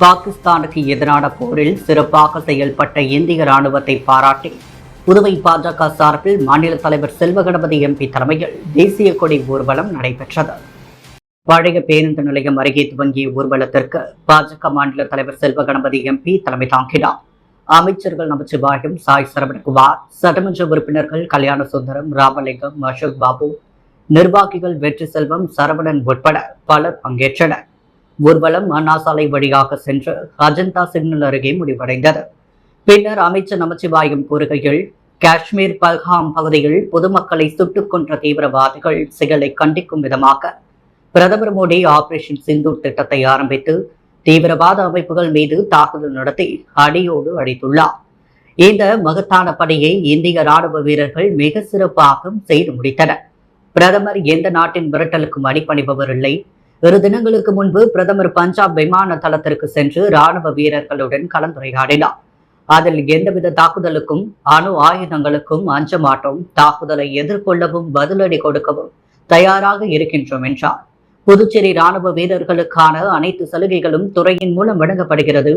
பாகிஸ்தானுக்கு எதிரான போரில் சிறப்பாக செயல்பட்ட இந்திய ராணுவத்தை பாராட்டி புதுவை பாஜக சார்பில் மாநில தலைவர் செல்வகணபதி எம்பி தலைமையில் தேசிய கொடி ஊர்வலம் நடைபெற்றது. பழைய பேருந்து நிலையம் அருகே துவங்கிய ஊர்வலத்திற்கு பாஜக மாநில தலைவர் செல்வகணபதி எம்பி தலைமை தாங்கினார். அமைச்சர்கள் நமச்சிவாயம், சாய் சரவணகுமார், சட்டமன்ற உறுப்பினர்கள் கல்யாண சுந்தரம், ராமலிங்கம், அசோக் பாபு, நிர்வாகிகள் வெற்றி செல்வம், சரவணன் உட்பட பலர் பங்கேற்றனர். ஊர்வலம் அண்ணா சாலை வழியாக சென்று அஜந்தா சிக்னல் அருகே முடிவடைந்தது. பின்னர் அமைச்சர் நமச்சிவாயம் கூறுகையில், காஷ்மீர் பல்காம் பகுதியில் பொதுமக்களை சுட்டுக் கொன்ற தீவிரவாதிகள் செயலை கண்டிக்கும் விதமாக பிரதமர் மோடி ஆபரேஷன் சிந்தூர் திட்டத்தை ஆரம்பித்து தீவிரவாத அமைப்புகள் மீது தாக்குதல் நடத்தி அடியோடு அடித்துள்ளார். இந்த மகத்தான பணியை இந்திய ராணுவ வீரர்கள் மிக சிறப்பாக செய்து முடித்தனர். பிரதமர் எந்த நாட்டின் மிரட்டலுக்கும் அடிபணிபவர் இல்லை. 2 தினங்களுக்கு முன்பு பிரதமர் பஞ்சாப் விமான தளத்திற்கு சென்று ராணுவ வீரர்களுடன் கலந்துரையாடினார். அதில் எந்தவித தாக்குதலுக்கும் அணு ஆயுதங்களுக்கும் அஞ்ச மாட்டோம், தாக்குதலை எதிர்கொள்ளவும் பதிலடி கொடுக்கவும் தயாராக இருக்கின்றோம் என்றார். புதுச்சேரி ராணுவ வீரர்களுக்கான அனைத்து சலுகைகளும் துறையின் மூலம் வழங்கப்படுகிறது.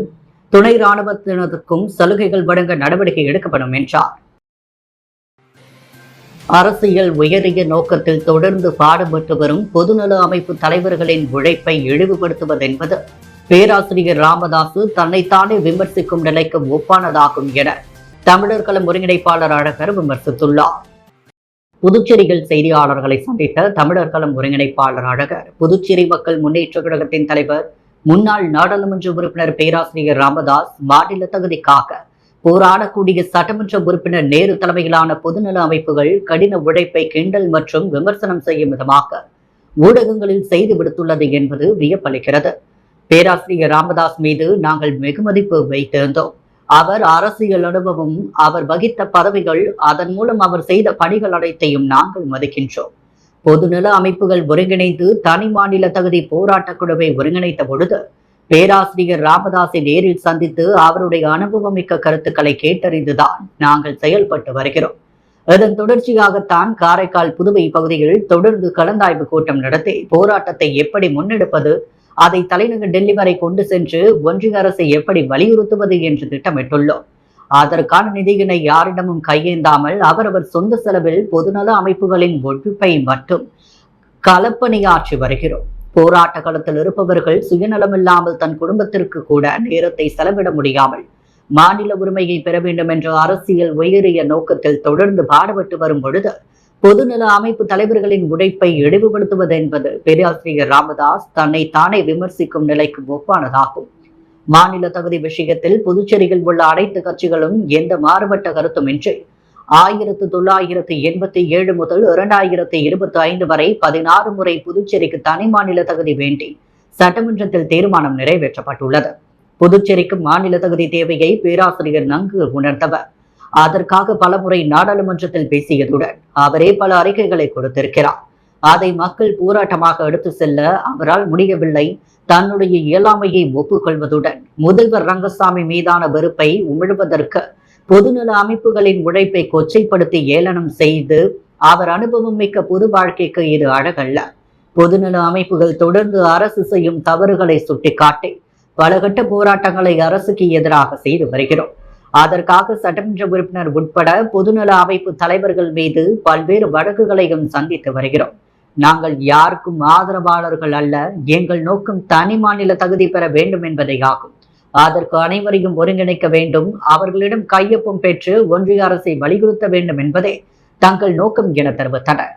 துணை ராணுவத்தினருக்கும் சலுகைகள் வழங்க நடவடிக்கை எடுக்கப்படும் என்றார். அரசியல் உயரிய நோக்கத்தில் தொடர்ந்து பாடுபட்டு வரும் பொதுநல அமைப்பு தலைவர்களின் உழைப்பை இழிவுபடுத்துவதென்பது பேராசிரியர் ராமதாசு தன்னைத்தானே விமர்சிக்கும் நிலைக்கு ஒப்பானதாகும் என தமிழர் களம் ஒருங்கிணைப்பாளர் அழகர் விமர்சித்துள்ளார். புதுச்சேரியில் செய்தியாளர்களை சந்தித்த தமிழர் களம் ஒருங்கிணைப்பாளர் அழகர், புதுச்சேரி மக்கள் முன்னேற்ற கழகத்தின் தலைவர் முன்னாள் நாடாளுமன்ற உறுப்பினர் பேராசிரியர் ராமதாஸ் மாநில தகுதிக்காக போராடக்கூடிய சட்டமன்ற உறுப்பினர் நேரு தலைமையிலான பொதுநல அமைப்புகள் கடின உழைப்பை கிண்டல் மற்றும் விமர்சனம் செய்யும் விதமாக ஊடகங்களில் செய்து விடுத்துள்ளது என்பது வியப்பளிக்கிறது. பேராசிரியர் ராமதாஸ் மீது நாங்கள் வெகுமதிப்பு வைத்திருந்தோம். அவர் அரசியல் அனுபவம், அவர் வகித்த பதவிகள், அதன் மூலம் அவர் செய்த பணிகள் அனைத்தையும் நாங்கள் மதிக்கின்றோம். பொதுநல அமைப்புகள் ஒருங்கிணைந்து தனி மாநில தகுதி போராட்டக் குழுவை ஒருங்கிணைத்த பொழுது பேராசிரியர் ராமதாஸை நேரில் சந்தித்து அவருடைய அனுபவமிக்க கருத்துக்களை கேட்டறிந்துதான் நாங்கள் செயல்பட்டு வருகிறோம். இதன் தொடர்ச்சியாகத்தான் காரைக்கால், புதுவை பகுதியில் தொடர்ந்து கலந்தாய்வு கூட்டம் நடத்தி போராட்டத்தை எப்படி முன்னெடுப்பது, அதை தலைநகர் டெல்லி வரை கொண்டு சென்று ஒன்றிய அரசை எப்படி வலியுறுத்துவது என்று திட்டமிட்டுள்ளோம். அதற்கான நிதியினை யாரிடமும் கையேந்தாமல் அவரவர் சொந்த செலவில் பொதுநல அமைப்புகளின் ஒழிப்பை மட்டும் களப்பணியாற்றி வருகிறோம். போராட்ட களத்தில் இருப்பவர்கள் சுயநலமில்லாமல் தன் குடும்பத்திற்கு கூட நேரத்தை செலவிட முடியாமல் மாநில உரிமையை பெற வேண்டும் என்ற அரசியல் உயரிய நோக்கத்தில் தொடர்ந்து பாடுபட்டு வரும் பொழுது பொதுநல அமைப்பு தலைவர்களின் உழைப்பை இழிவுபடுத்துவது என்பது பேராசிரியர் ராமதாஸ் தன்னை தானே விமர்சிக்கும் நிலைக்கு ஒப்பானதாகும். மாநில தகுதி விஷயத்தில் புதுச்சேரியில் உள்ள அனைத்து கட்சிகளும் எந்த மாறுபட்ட கருத்துமின்றி 1987 முதல் 2025 வரை 16 முறை புதுச்சேரிக்கு தனி மாநில தகுதி வேண்டி சட்டமன்றத்தில் தீர்மானம் நிறைவேற்றப்பட்டுள்ளது. புதுச்சேரிக்கு மாநில தகுதி தேவையை பேராசிரியர் நன்கு உணர்ந்தவர். அதற்காக பலமுறை நாடாளுமன்றத்தில் பேசியதுடன் அவரே பல அறிக்கைகளை கொடுத்திருக்கிறார். அதை மக்கள் போராட்டமாக எடுத்து செல்ல அவரால் முடியவில்லை. தன்னுடைய இயலாமையை ஒப்புக்கொள்வதுடன் முதல்வர் ரங்கசாமி மீதான வெறுப்பை உமிழ்வதற்கு பொதுநல அமைப்புகளின் உழைப்பை கொச்சைப்படுத்தி ஏளனம் செய்து அவர் அனுபவம் மிக்க பொது வாழ்க்கைக்கு இது அழகல்ல. பொதுநல அமைப்புகள் தொடர்ந்து அரசு செய்யும் தவறுகளை சுட்டிக்காட்டி பலகட்ட போராட்டங்களை அரசுக்கு எதிராக செய்து வருகிறோம். அதற்காக சட்டமன்ற உறுப்பினர் உட்பட பொதுநல அமைப்பு தலைவர்கள் மீது பல்வேறு வழக்குகளையும் சந்தித்து வருகிறோம். நாங்கள் யாருக்கும் ஆதரவாளர்கள் அல்ல. எங்கள் நோக்கம் தனி மாநில தகுதி பெற வேண்டும் என்பதே ஆகும். அதற்கு அனைவரையும் ஒருங்கிணைக்க வேண்டும், அவர்களிடம் கையொப்பம் பெற்று ஒன்றிய அரசை வலியுறுத்த வேண்டும் என்பதே தங்கள் நோக்கம் என தெரிவித்தனர்.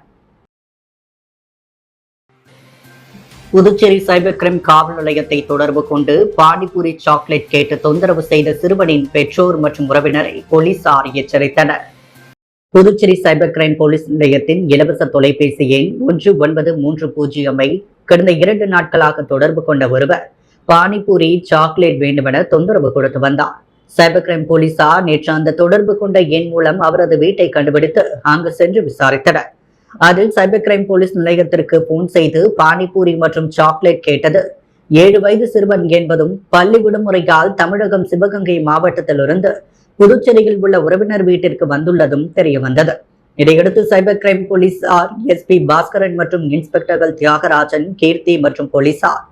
புதுச்சேரி சைபர் கிரைம் காவல் நிலையத்தை தொடர்பு கொண்டு பானிபூரி சாக்லேட் கேட்டு தொந்தரவு செய்த சிறுவனின் பெற்றோர் மற்றும் உறவினரை போலீசார் எச்சரித்தனர். புதுச்சேரி சைபர் கிரைம் போலீஸ் நிலையத்தின் இலவச தொலைபேசி எண் 1930 கடந்த 2 நாட்களாக தொடர்பு கொண்ட ஒருவர் பானிபூரி சாக்லேட் வேண்டுமென தொந்தரவு கொடுத்து வந்தார். சைபர் கிரைம் போலீசார் நேற்று அந்த தொடர்பு கொண்ட எண் மூலம் அவரது வீட்டை கண்டுபிடித்து அங்கு சென்று விசாரித்தனர். அதில் சைபர் கிரைம் போலீஸ் நிலையத்திற்கு போன் செய்து பானிபூரி மற்றும் சாக்லேட் கேட்டது 7 வயது சிறுவன் என்பதும் பள்ளி விடுமுறையால் தமிழகம் சிவகங்கை மாவட்டத்திலிருந்து புதுச்சேரியில் உள்ள உறவினர் வீட்டிற்கு வந்துள்ளதும் தெரிய வந்தது. இதையடுத்து சைபர் கிரைம் போலீசார் எஸ்பி பாஸ்கரன் மற்றும் இன்ஸ்பெக்டர்கள் தியாகராஜன், கீர்த்தி மற்றும் போலீசார்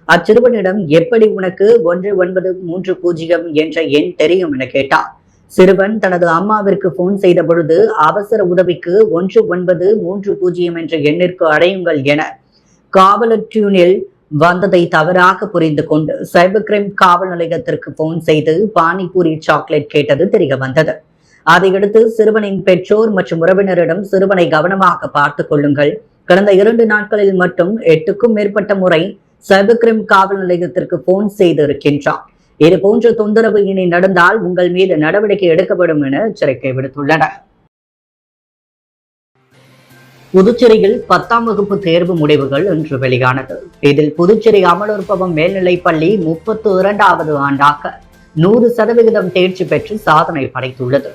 அச்சிறுவனிடம் எப்படி உனக்கு 1930 என்ற எண் தெரியும் என கேட்டார். சிறுவன் தனது அம்மாவிற்கு போன் செய்த பொழுது அவசர உதவிக்கு 1930 என்ற எண்ணிற்கு அடையுங்கள் என காவலர் டியூனில் வந்ததை தவறாக புரிந்து கொண்டு சைபர் கிரைம் காவல் நிலையத்திற்கு போன் செய்து பானிபூரி சாக்லேட் கேட்டது தெரிய வந்தது. அதையடுத்து சிறுவனின் பெற்றோர் மற்றும் உறவினரிடம் சிறுவனை கவனமாக பார்த்துக் கொள்ளுங்கள், கடந்த 2 நாட்களில் மட்டும் 8க்கும் மேற்பட்ட முறை சைபர் கிரைம் காவல் நிலையத்திற்கு போன் செய்து இருக்கின்றார். இது போன்ற தொந்தரவு இனி நடந்தால் உங்கள் மீது நடவடிக்கை எடுக்கப்படும் என எச்சரிக்கை விடுத்துள்ளனர். புதுச்சேரியில் 10ஆம் வகுப்பு தேர்வு முடிவுகள் இன்று வெளியானது. இதில் புதுச்சேரி அமலோற்பவம் மேல்நிலைப்பள்ளி 32வது ஆண்டாக 100% தேர்ச்சி பெற்று சாதனை படைத்துள்ளது.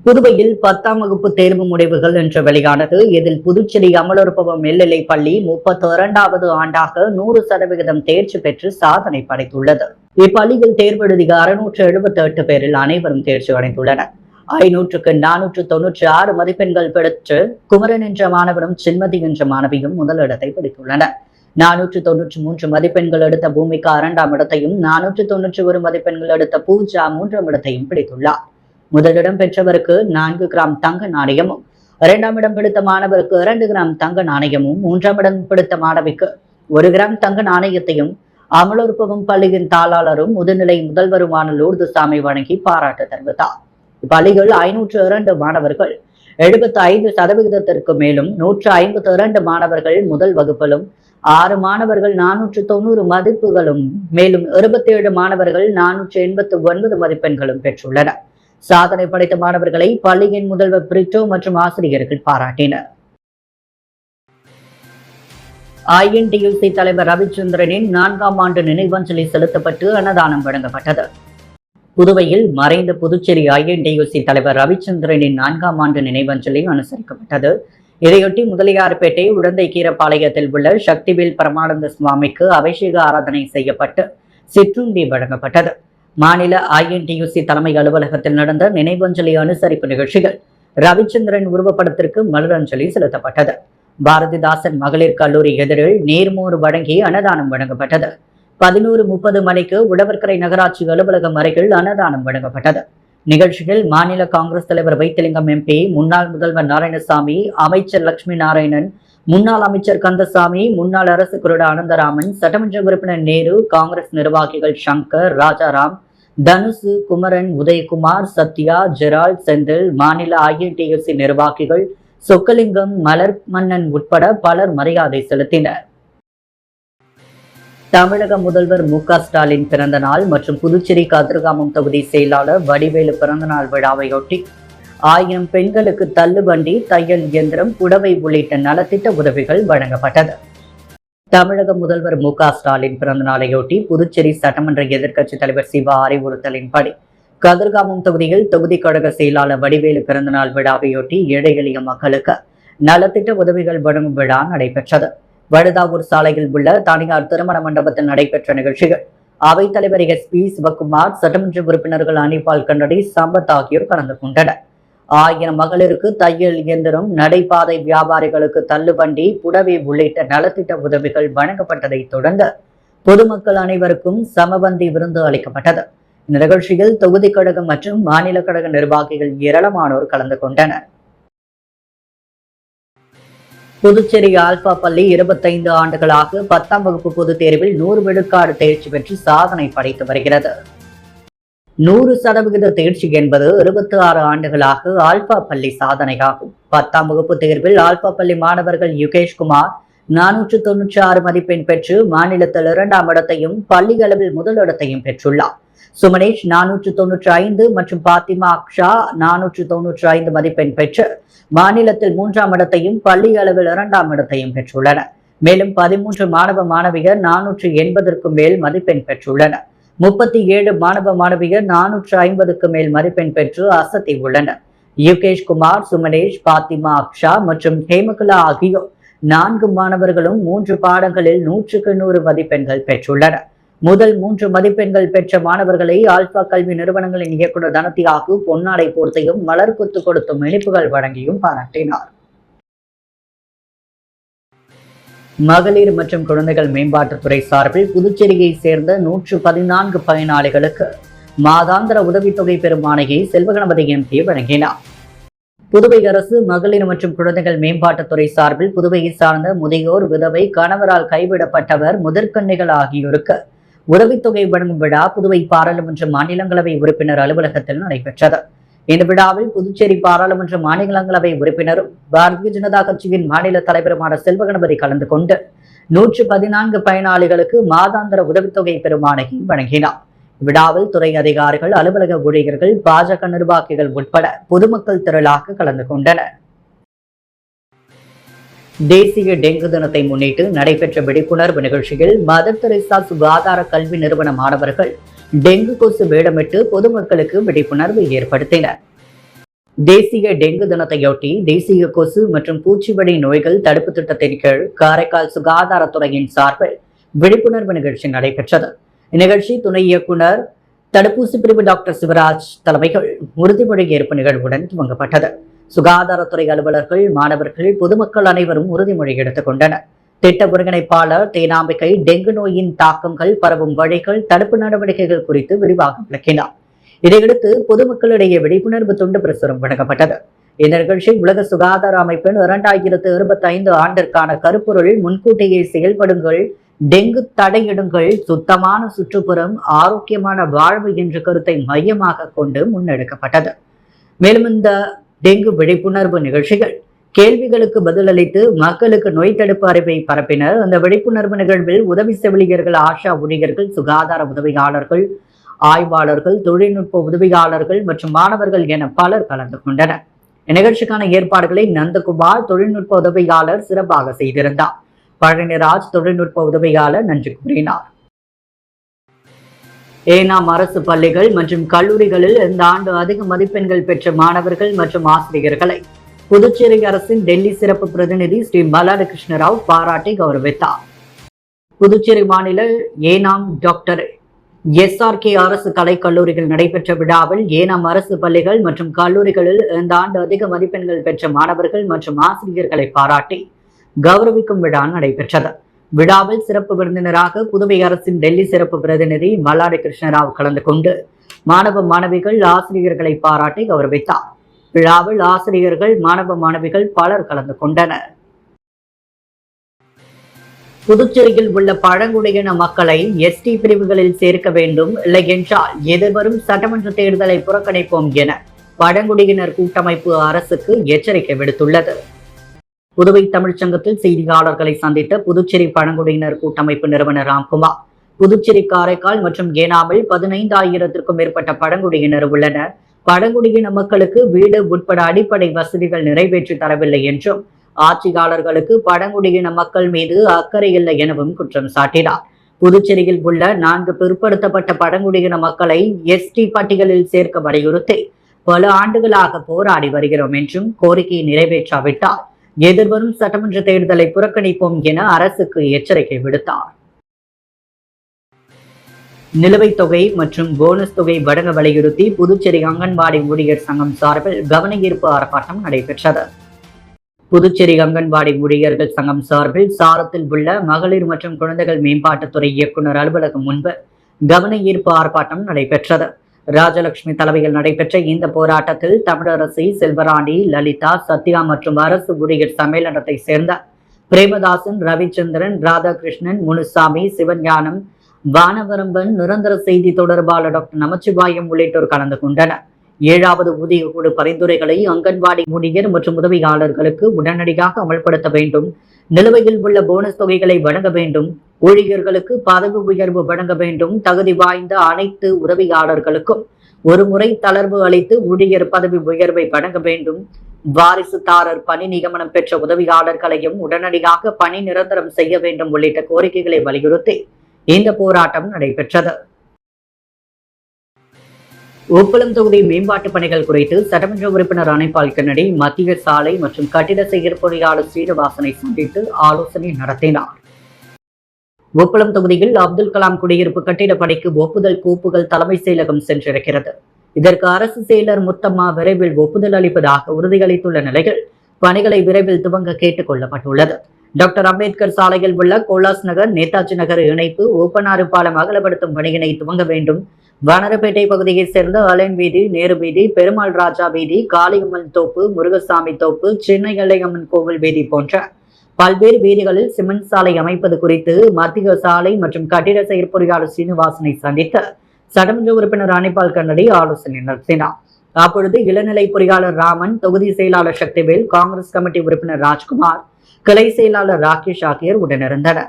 புதுவையில் 10ஆம் வகுப்பு தேர்வு முடிவுகள் இன்று வெளியானது. இதில் புதுச்சேரி அமலோற்பவம் மேல்நிலைப்பள்ளி 32வது ஆண்டாக 100% தேர்ச்சி பெற்று சாதனை படைத்துள்ளது. இப்பள்ளியில் தேர்வெழுதிய 678 பேரில் அனைவரும் தேர்ச்சி அடைந்துள்ளனர். 500க்கு 496 மதிப்பெண்கள் பெற்று குமரன் என்ற மாணவரும் சின்மதி என்ற மாணவியும் முதலிடத்தை பிடித்துள்ளனர். 493 மதிப்பெண்கள் எடுத்த பூமிகா 2ஆம் இடத்தையும் 491 மதிப்பெண்கள் எடுத்த பூஜா 3ஆம் இடத்தையும் பிடித்துள்ளார். முதலிடம் பெற்றவருக்கு 4 கிராம் தங்க நாணயமும், 2ஆம் இடம் பிடித்த மாணவருக்கு 2 கிராம் தங்க நாணயமும், 3ஆம் இடம் பிடித்த மாணவிக்கு 1 கிராம் தங்க நாணயத்தையும் அமலோற்பவம் பள்ளியின் தாளாளரும் முதுநிலை முதல்வருமான லூர்துசாமி வழங்கி பாராட்டு தெரிவித்தார். இப்பள்ளிகள் 502 மாணவர்கள் 75% மேலும் 152 மாணவர்கள் முதல் வகுப்பிலும், 6 மாணவர்கள் 490 மதிப்புகளும், மேலும் 27 மாணவர்கள் 489 மதிப்பெண்களும் பெற்றுள்ளனர். சாதனை படைத்த மாணவர்களை பள்ளியின் முதல்வர் பிரிட்டோ மற்றும் ஆசிரியர்கள் பாராட்டினர். INTUC தலைவர் ரவிச்சந்திரனின் 4ஆம் ஆண்டு நினைவஞ்சலி செலுத்தப்பட்டு அன்னதானம் வழங்கப்பட்டது. புதுவையில் மறைந்த புதுச்சேரி INTUC தலைவர் ரவிச்சந்திரனின் 4ஆம் ஆண்டு நினைவஞ்சலி அனுசரிக்கப்பட்டது. இதையொட்டி முதலியார்பேட்டை உடந்தை கீரப்பாளையத்தில் உள்ள சக்திவேல் பரமானந்த சுவாமிக்கு அபிஷேக ஆராதனை செய்யப்பட்டு சிற்றுண்டி வழங்கப்பட்டது. மாநில INTUC தலைமை அலுவலகத்தில் நடந்த நினைவஞ்சலி அனுசரிப்பு நிகழ்ச்சிகள் ரவிச்சந்திரன் உருவப்படத்திற்கு மலரஞ்சலி செலுத்தப்பட்டது. பாரதிதாசன் மகளிர் கல்லூரி எதிரில் நீர்மோர் வழங்கி அன்னதானம் வழங்கப்பட்டது. 11:30 மணிக்கு உழவர்கரை நகராட்சி அலுவலகம் அருகில் அன்னதானம் வழங்கப்பட்டது. நிகழ்ச்சியில் மாநில காங்கிரஸ் தலைவர் வைத்திலிங்கம் MP, முன்னாள் முதல்வர் நாராயணசாமி, அமைச்சர் லட்சுமி நாராயணன், முன்னாள் அமைச்சர் கந்தசாமி, முன்னாள் அரசு குருடா அனந்தராமன், சட்டமன்ற உறுப்பினர் நேரு, காங்கிரஸ் நிர்வாகிகள் சங்கர், ராஜாராம், தனுசு, குமரன், உதயகுமார், சத்யா, ஜெரால்ட், செந்தில், மாநில INTUC நிர்வாகிகள் சொக்கலிங்கம், மலர் மன்னன் உட்பட பலர் மரியாதை செலுத்தினர். தமிழக முதல்வர் MK ஸ்டாலின் பிறந்த நாள் மற்றும் புதுச்சேரி கதிர்காமம் தொகுதி செயலாளர் வடிவேலு பிறந்தநாள் விழாவையொட்டி 1000 பெண்களுக்கு தள்ளுவண்டி, தையல் இயந்திரம், புடவை உள்ளிட்ட நலத்திட்ட உதவிகள் வழங்கப்பட்டது. தமிழக முதல்வர் MK ஸ்டாலின் பிறந்த நாளையொட்டி புதுச்சேரி சட்டமன்ற எதிர்க்கட்சித் தலைவர் சிவா அறிவுறுத்தலின்படி கதிர்காமம் தொகுதியில் தொகுதி கழக செயலாளர் வடிவேலு பிறந்தநாள் விழாவையொட்டி ஏழை எளிய மக்களுக்கு நலத்திட்ட உதவிகள் வழங்கும் விழா நடைபெற்றது. வழுதாவூர் சாலையில் உள்ள தனியார் திருமண மண்டபத்தில் நடைபெற்ற நிகழ்ச்சிகள் அவைத்தலைவர் SP சிவகுமார், சட்டமன்ற உறுப்பினர்கள் அனிபால் கண்ணடி, சம்பத் ஆகியோர் கலந்து கொண்டனர். 1000 மகளிருக்கு தையல் இயந்திரம், நடைபாதை வியாபாரிகளுக்கு தள்ளுவண்டி, புடவை உள்ளிட்ட நலத்திட்ட உதவிகள் வழங்கப்பட்டதை தொடர்ந்து பொதுமக்கள் அனைவருக்கும் சமபந்தி விருந்து அளிக்கப்பட்டது. இந்த நிகழ்ச்சியில் தொகுதி கழகம் மற்றும் மாநில கழக நிர்வாகிகள் ஏராளமானோர் கலந்து கொண்டனர். புதுச்சேரி ஆல்பா பள்ளி 25 ஆண்டுகளாக 10ஆம் வகுப்பு பொதுத் தேர்வில் 100 விழுக்காடு தேர்ச்சி பெற்று சாதனை படைத்து வருகிறது. 100% தேர்ச்சி என்பது 26 ஆண்டுகளாக ஆல்பா பள்ளி சாதனையாகும். 10ஆம் வகுப்பு தேர்வில் ஆல்பா பள்ளி மாணவர்கள் யுகேஷ்குமார் 496 மதிப்பெண் பெற்று மாநிலத்தில் 2ஆம் இடத்தையும் பள்ளி அளவில் முதலிடத்தையும் பெற்றுள்ளார். சுமனேஷ் 495 மற்றும் பாத்திமா அக்ஷா 495 மதிப்பெண் பெற்று மாநிலத்தில் 3ஆம் இடத்தையும் பள்ளி அளவில் 2ஆம் இடத்தையும் பெற்றுள்ளனர். மேலும் 13 மாணவ மாணவியர் 480க்கும் மேல் மதிப்பெண் பெற்றுள்ளனர். 37 மாணவ மாணவியர் 450க்கு மேல் மதிப்பெண் பெற்று அசத்தி உள்ளனர். யுகேஷ்குமார், சுமனேஷ், பாத்திமா அக்ஷா மற்றும் ஹேமகலா ஆகியோர் 4 மாணவர்களும் 3 பாடங்களில் 100க்கு 100 மதிப்பெண்கள் பெற்றுள்ளனர். முதல் 3 மதிப்பெண்கள் பெற்ற மாணவர்களை ஆல்பா கல்வி நிறுவனங்களின் இயக்குநர் தனத்தியாகு பொன்னாடை போர்த்தையும் மலர் கொத்து கொடுத்தும் இனிப்புகள் வழங்கியும் பாராட்டினார். மகளிர் மற்றும் குழந்தைகள் மேம்பாட்டுத்துறை சார்பில் புதுச்சேரியை சேர்ந்த 114 பயனாளிகளுக்கு மாதாந்திர உதவித்தொகை பெறும் ஆணையை செல்வகணபதி எம்பி வழங்கினார். புதுவை அரசு மகளிர் மற்றும் குழந்தைகள் மேம்பாட்டுத்துறை சார்பில் புதுவையை சார்ந்த முதியோர், விதவை, கணவரால் கைவிடப்பட்டவர், முதற்கன்னிகள் ஆகியோருக்கு உதவித்தொகை வழங்கும் விழா புதுவை பாராளுமன்ற மாநிலங்களவை உறுப்பினர் அலுவலகத்தில் நடைபெற்றது. இந்த விழாவில் புதுச்சேரி பாராளுமன்ற மாநிலங்களவை உறுப்பினரும் பாரதிய ஜனதா கட்சியின் மாநில தலைவருமான செல்வகணபதி கலந்து கொண்டு 114 பயனாளிகளுக்கு மாதாந்திர உதவித்தொகை பெறும் ஆணையை வழங்கினார். விழாவில் துறை அதிகாரிகள், அலுவலக ஊழியர்கள், பாஜக நிர்வாகிகள் உட்பட பொதுமக்கள் திரளாக கலந்து கொண்டனர். தேசிய டெங்கு தினத்தை முன்னிட்டு நடைபெற்ற விழிப்புணர்வு நிகழ்ச்சியில் மதர் தெரேசா சுகாதார கல்வி நிறுவன மாணவர்கள் டெங்கு கொசு வேடமிட்டு பொதுமக்களுக்கு விழிப்புணர்வு ஏற்படுத்தினர். தேசிய டெங்கு தினத்தையொட்டி தேசிய கொசு மற்றும் பூச்சிவழி நோய்கள் தடுப்பு திட்டத்தின் கீழ் காரைக்கால் சுகாதாரத்துறையின் சார்பில் விழிப்புணர்வு நிகழ்ச்சி நடைபெற்றது. இந்நிகழ்ச்சி துணை இயக்குனர் தடுப்பூசி பிரிவு டாக்டர் சிவராஜ் தலைமையில் உறுதிமொழி ஏற்பு நிகழ்வுடன் துவங்கப்பட்டது. சுகாதாரத்துறை அலுவலர்கள், மாணவர்கள், பொதுமக்கள் அனைவரும் உறுதிமொழி எடுத்துக் கொண்டனர். திட்ட ஒருங்கிணைப்பாளர் தேனாம்பிகை டெங்கு நோயின் தாக்கங்கள், பரவும் வழிகள், தடுப்பு நடவடிக்கைகள் குறித்து விரிவாக விளக்கினார். இதையடுத்து பொதுமக்களிடையே விழிப்புணர்வு துண்டு பிரசுரம் வழங்கப்பட்டது. இந்த நிகழ்ச்சி உலக சுகாதார அமைப்பின் 2025 ஆண்டிற்கான கருப்பொருள் முன்கூட்டியே செயல்படுங்கள், டெங்கு தடையிடுங்கள், சுத்தமான சுற்றுப்புறம், ஆரோக்கியமான வாழ்வு என்ற கருத்தை மையமாக கொண்டு முன்னெடுக்கப்பட்டது. மேலும் இந்த டெங்கு விழிப்புணர்வு நிகழ்ச்சிகள் கேள்விகளுக்கு பதிலளித்து மக்களுக்கு நோய் தடுப்பு அறிவை பரப்பினர். அந்த விழிப்புணர்வு நிகழ்வில் உதவி செவிலியர்கள், ஆஷா ஊழியர்கள், சுகாதார உதவியாளர்கள், ஆய்வாளர்கள், தொழில்நுட்ப உதவியாளர்கள் மற்றும் மாணவர்கள் என பலர் கலந்து கொண்டனர். இந்நிகழ்ச்சிக்கான ஏற்பாடுகளை நந்தகுமார் தொழில்நுட்ப உதவியாளர் சிறப்பாக செய்திருந்தார். பழனிராஜ் தொழில்நுட்ப உதவியாளர் நன்றி கூறினார். ஏனாம் அரசு பள்ளிகள் மற்றும் கல்லூரிகளில் இந்த ஆண்டு அதிக மதிப்பெண்கள் பெற்ற மாணவர்கள் மற்றும் ஆசிரியர்களை புதுச்சேரி அரசின் டெல்லி சிறப்பு பிரதிநிதி ஸ்ரீ மல்லாடி கிருஷ்ணராவ் பாராட்டி கௌரவித்தார். புதுச்சேரி மாநில ஏனாம் டாக்டர் SRK அரசு கலைக்கல்லூரியில் நடைபெற்ற விழாவில் ஏனாம் அரசு பள்ளிகள் மற்றும் கல்லூரிகளில் இந்த ஆண்டு அதிக மதிப்பெண்கள் பெற்ற மாணவர்கள் மற்றும் ஆசிரியர்களை பாராட்டி கௌரவிக்கும் விழா நடைபெற்றது. விழாவில் சிறப்பு விருந்தினராக புதுவை அரசின் டெல்லி சிறப்பு பிரதிநிதி மல்லாடி கிருஷ்ணராவ் கலந்து கொண்டு மாணவ மாணவிகள், ஆசிரியர்களை பாராட்டி கௌரவித்தார். விழாவில் ஆசிரியர்கள், மாணவ மாணவிகள் பலர் கலந்து கொண்டனர். புதுச்சேரியில் உள்ள பழங்குடியின மக்களை ST பிரிவுகளில் சேர்க்க வேண்டும், இல்லை என்றால் எதிர்வரும் சட்டமன்ற தேர்தலை புறக்கணிப்போம் என பழங்குடியினர் கூட்டமைப்பு அரசுக்கு எச்சரிக்கை விடுத்துள்ளது. புதுவை தமிழ்ச்சங்கத்தில் செய்தியாளர்களை சந்தித்த புதுச்சேரி பழங்குடியினர் கூட்டமைப்பு நிறுவனர் ராம்குமார், புதுச்சேரி, காரைக்கால் மற்றும் ஏனாமில் 15,000க்கும் மேற்பட்ட பழங்குடியினர் உள்ளனர். பழங்குடியின மக்களுக்கு வீடு உட்பட அடிப்படை வசதிகள் நிறைவேற்றி தரவில்லை என்றும், ஆட்சியாளர்களுக்கு பழங்குடியின மக்கள் மீது அக்கறை இல்லை எனவும் குற்றம் சாட்டினார். புதுச்சேரியில் உள்ள 4 பிற்படுத்தப்பட்ட பழங்குடியின மக்களை ST பட்டியலில் சேர்க்க வலியுறுத்தி பல ஆண்டுகளாக போராடி வருகிறோம் என்றும், கோரிக்கையை நிறைவேற்றாவிட்டால் எதிர்வரும் சட்டமன்ற தேர்தலை புறக்கணிப்போம் என அரசுக்கு எச்சரிக்கை விடுத்தார். நிலுவைத் தொகை மற்றும் போனஸ் தொகை வழங்க வலியுறுத்தி புதுச்சேரி அங்கன்வாடி ஊழியர் சங்கம் சார்பில் கவன ஈர்ப்பு ஆர்ப்பாட்டம் நடைபெற்றது. புதுச்சேரி அங்கன்வாடி ஊழியர்கள் சங்கம் சார்பில் சாரத்தில் உள்ள மகளிர் மற்றும் குழந்தைகள் மேம்பாட்டுத்துறை இயக்குநர் அலுவலகம் முன்பு கவன ஈர்ப்பு ஆர்ப்பாட்டம் நடைபெற்றது. ராஜலட்சுமி தலைமையில் நடைபெற்ற இந்த போராட்டத்தில் தமிழரசி, செல்வராணி, லலிதா, சத்யா மற்றும் அரசு ஊழியர் சம்மேளனத்தை சேர்ந்த பிரேமதாசன், ரவிச்சந்திரன், ராதாகிருஷ்ணன், முனுசாமி, சிவஞானம், வானவரம்பன், நிரந்தர செய்தி தொடர்பாளர் டாக்டர் நமச்சிவாயம் உள்ளிட்டோர் கலந்து கொண்டனர். 7வது ஊதிய குழு பரிந்துரைகளை அங்கன்வாடி ஊழியர் மற்றும் உதவியாளர்களுக்கு உடனடியாக அமல்படுத்த வேண்டும், நிலுவையில் உள்ள போனஸ் தொகைகளை வழங்க வேண்டும், ஊழியர்களுக்கு பதவி உயர்வு வழங்க வேண்டும், தகுதி வாய்ந்த அனைத்து உதவியாளர்களுக்கும் ஒருமுறை தளர்வு அளித்து ஊழியர் பதவி உயர்வை வழங்க வேண்டும், வாரிசுதாரர் பணி நியமனம் பெற்ற உதவியாளர்களையும் உடனடியாக பணி நிரந்தரம் செய்ய வேண்டும் உள்ளிட்ட கோரிக்கைகளை வலியுறுத்தி இந்த போராட்டம் நடைபெற்றது. உப்பளம் தொகுதி மேம்பாட்டு பணிகள் குறித்து சட்டமன்ற உறுப்பினர் அணைப்பால் கென்னடி மத்திய சாலை மற்றும் கட்டிட செயற்பொறியாளர் ஸ்ரீனிவாசனை சந்தித்து ஆலோசனை நடத்தினார். உப்பளம் தொகுதியில் அப்துல் கலாம் குடியிருப்பு கட்டிட பணிக்கு ஒப்புதல் கோப்புகள் தலைமை செயலகம் சென்றிருக்கிறது. இதற்கு அரசு செயலர் முத்தம்மா விரைவில் ஒப்புதல் அளிப்பதாக உறுதியளித்துள்ள நிலையில் பணிகளை விரைவில் துவங்க கேட்டுக் கொள்ளப்பட்டுள்ளது. டாக்டர் அம்பேத்கர் சாலையில் உள்ள கோலாஸ் நகர் நேதாஜி நகர் இணைப்பு ஓப்பனாறு பாலம் அகலப்படுத்தும் பணியினை துவங்க வேண்டும். வனரப்பேட்டை பகுதியைச் சேர்ந்த அலைன் வீதி, நேரு வீதி, பெருமாள் ராஜா வீதி, காளியம்மன் தோப்பு, முருகசாமி தோப்பு, சின்ன எல்லையம்மன் கோவில் வீதி போன்ற பல்வேறு வீதிகளில் சிமெண்ட் சாலை அமைப்பது குறித்து மத்திய சாலை மற்றும் கட்டிட செயற்பொறியாளர் சீனிவாசனை சந்தித்து சட்டமன்ற உறுப்பினர் அனிபால் கண்ணடி ஆலோசனை நடத்தினார். அப்பொழுது இளநிலை பொறியாளர் ராமன், தொகுதி செயலாளர் சக்திவேல், காங்கிரஸ் கமிட்டி உறுப்பினர் ராஜ்குமார், கிளை செயலாளர் ராகேஷ் ஆகியோர் உடனிருந்தனர்.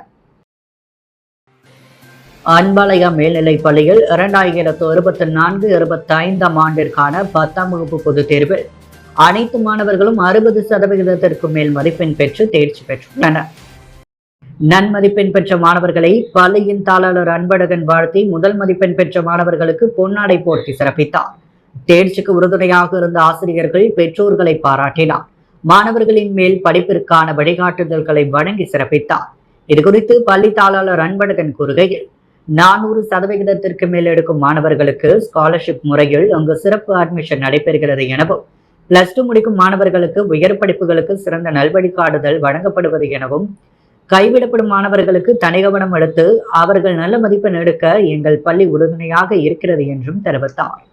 அன்பாலயா மேல்நிலைப் பள்ளியில் 2024-25 ஆண்டிற்கான 10ஆம் வகுப்பு பொதுத் தேர்வில் அனைத்து மாணவர்களும் 60% மேல் மதிப்பெண் பெற்று தேர்ச்சி பெற்றுள்ளனர். நன்மதிப்பெண் பெற்ற மாணவர்களை பள்ளியின் தாளர் அன்பழகன் வாழ்த்தி முதல் மதிப்பெண் பெற்ற மாணவர்களுக்கு பொன்னாடை போர்த்தி சிறப்பித்தார். தேர்ச்சிக்கு உறுதுணையாக இருந்த ஆசிரியர்கள் பெற்றோர்களை பாராட்டினார். மாணவர்களின் மேல் படிப்பிற்கான வழிகாட்டுதல்களை வழங்கி சிறப்பித்தார். இதுகுறித்து பள்ளி தாளர் அன்பழகன் கூறுகையில், 400% மேல் எடுக்கும் மாணவர்களுக்கு ஸ்காலர்ஷிப் முறையில் அங்கு சிறப்பு அட்மிஷன் நடைபெறுகிறது எனவும், +2 முடிக்கும் மாணவர்களுக்கு உயர் படிப்புகளுக்கு சிறந்த நல்வழிகாட்டுதல் வழங்கப்படுவது எனவும், கைவிடப்படும் மாணவர்களுக்கு தனி கவனம் எடுத்து அவர்கள் நல்ல மதிப்பெண் எடுக்க எங்கள் பள்ளி உறுதுணையாக இருக்கிறது என்றும் தெரிவித்தார்.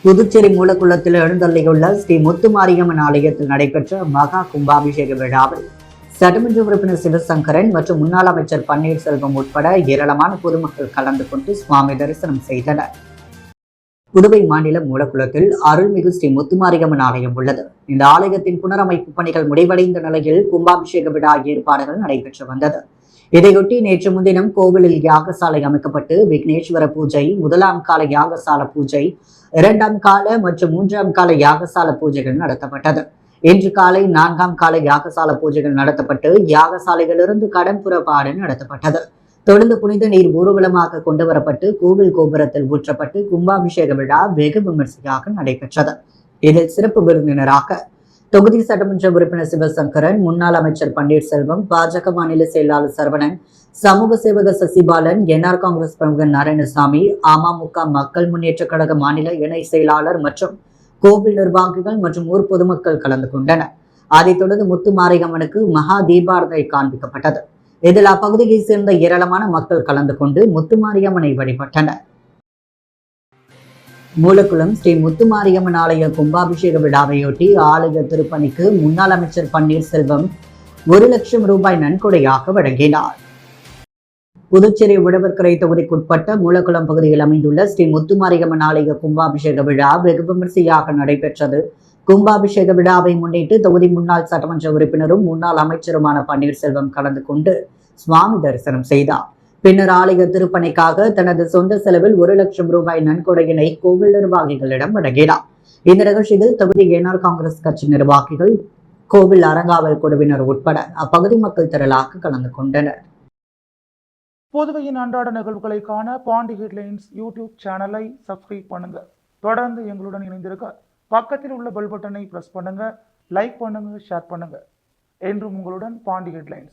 புதுச்சேரி மூலக்குளத்தில் எழுந்தள்ளியுள்ள ஸ்ரீ முத்துமாரியம்மன் ஆலயத்தில் நடைபெற்ற மகா கும்பாபிஷேக விழாவில் சட்டமன்ற உறுப்பினர் சிவசங்கரன் மற்றும் முன்னாள் அமைச்சர் பன்னீர்செல்வம் உட்பட ஏராளமான பொதுமக்கள் கலந்து கொண்டு சுவாமி தரிசனம் செய்தனர். புதுவை மாநில மூலக்குளத்தில் அருள்மிகு ஸ்ரீ முத்துமாரியம்மன் ஆலயம் உள்ளது. இந்த ஆலயத்தின் புனரமைப்பு பணிகள் முடிவடைந்த நிலையில் கும்பாபிஷேக விழா ஏற்பாடுகள் நடைபெற்று வந்தது. இதையொட்டி நேற்று முன்தினம் கோவிலில் யாகசாலை அமைக்கப்பட்டு விக்னேஸ்வர பூஜை, 1ஆம் கால யாகசால பூஜை, 2ஆம் கால மற்றும் 3ஆம் கால யாகசால பூஜைகள் நடத்தப்பட்டது. இன்று காலை 4ஆம் கால யாகசால பூஜைகள் நடத்தப்பட்டு யாகசாலையிலிருந்து கடம்புறப்பாடு நடத்தப்பட்டது. தொடர்ந்து புனித நீர் ஊர்வலமாக கொண்டு வரப்பட்டு கோவில் கோபுரத்தில் ஊற்றப்பட்டு கும்பாபிஷேக விழா வெகு விமர்சையாக நடைபெற்றது. இதில் சிறப்பு விருந்தினராக தொகுதி சட்டமன்ற உறுப்பினர் சிவசங்கரன், முன்னாள் அமைச்சர் பன்னீர்செல்வம், பாஜக மாநில செயலாளர் சரவணன், சமூக சேவக சசிபாலன், என்ஆர் காங்கிரஸ் பிரமுகர் நாராயணசாமி, அமமுக மக்கள் முன்னேற்ற கழக மாநில இணை செயலாளர் மற்றும் கோவில் நிர்வாகிகள் மற்றும் ஊர் பொதுமக்கள் கலந்து கொண்டனர். அதைத் தொடர்ந்து முத்துமாரியம்மனுக்கு மகா தீபாரதனை காண்பிக்கப்பட்டது. இதில் அப்பகுதியை சேர்ந்த ஏராளமான மக்கள் கலந்து கொண்டு முத்துமாரியம்மனை வழிபட்டனர். மூலக்குளம் ஸ்ரீ முத்துமாரியம்மன் ஆலய கும்பாபிஷேக விழாவையொட்டி ஆலய திருப்பணிக்கு முன்னாள் அமைச்சர் பன்னீர்செல்வம் 1 லட்சம் ரூபாய் நன்கொடையாக வழங்கினார். புதுச்சேரி உழவர்கரை தொகுதிக்குட்பட்ட மூலக்குளம் பகுதியில் அமைந்துள்ள ஸ்ரீ முத்துமாரியம்மன் ஆலய கும்பாபிஷேக விழா வெகு விமர்சையாக நடைபெற்றது. கும்பாபிஷேக விழாவை முன்னிட்டு தொகுதி முன்னாள் சட்டமன்ற உறுப்பினரும் முன்னாள் அமைச்சருமான பன்னீர்செல்வம் கலந்து கொண்டு சுவாமி தரிசனம் செய்தார். பின்னர் ஆலய திருப்பணிக்காக தனது சொந்த செலவில் 1 லட்சம் ரூபாய் நன்கொடையினை கோவில் நிர்வாகிகளிடம் வழங்கினார். இந்த நிகழ்ச்சியில் தொகுதி என்ஆர் காங்கிரஸ் கட்சி நிர்வாகிகள், கோவில் அறங்காவல் குழுவினர் உட்பட அப்பகுதி மக்கள் திரளாக கலந்து கொண்டனர். புதுவையின் அன்றாட நிகழ்வுகளை காண பாண்டி ஹெட்லைன்ஸ் யூடியூப் சேனலை சப்ஸ்கிரைப் பண்ணுங்க. தொடர்ந்து எங்களுடன் இணைந்திருக்க பக்கத்தில் உள்ள பெல் பட்டனை பிரஸ் பண்ணுங்க, லைக் பண்ணுங்க, ஷேர் பண்ணுங்க. என்றும் உங்களுடன் பாண்டி ஹெட்லைன்ஸ்.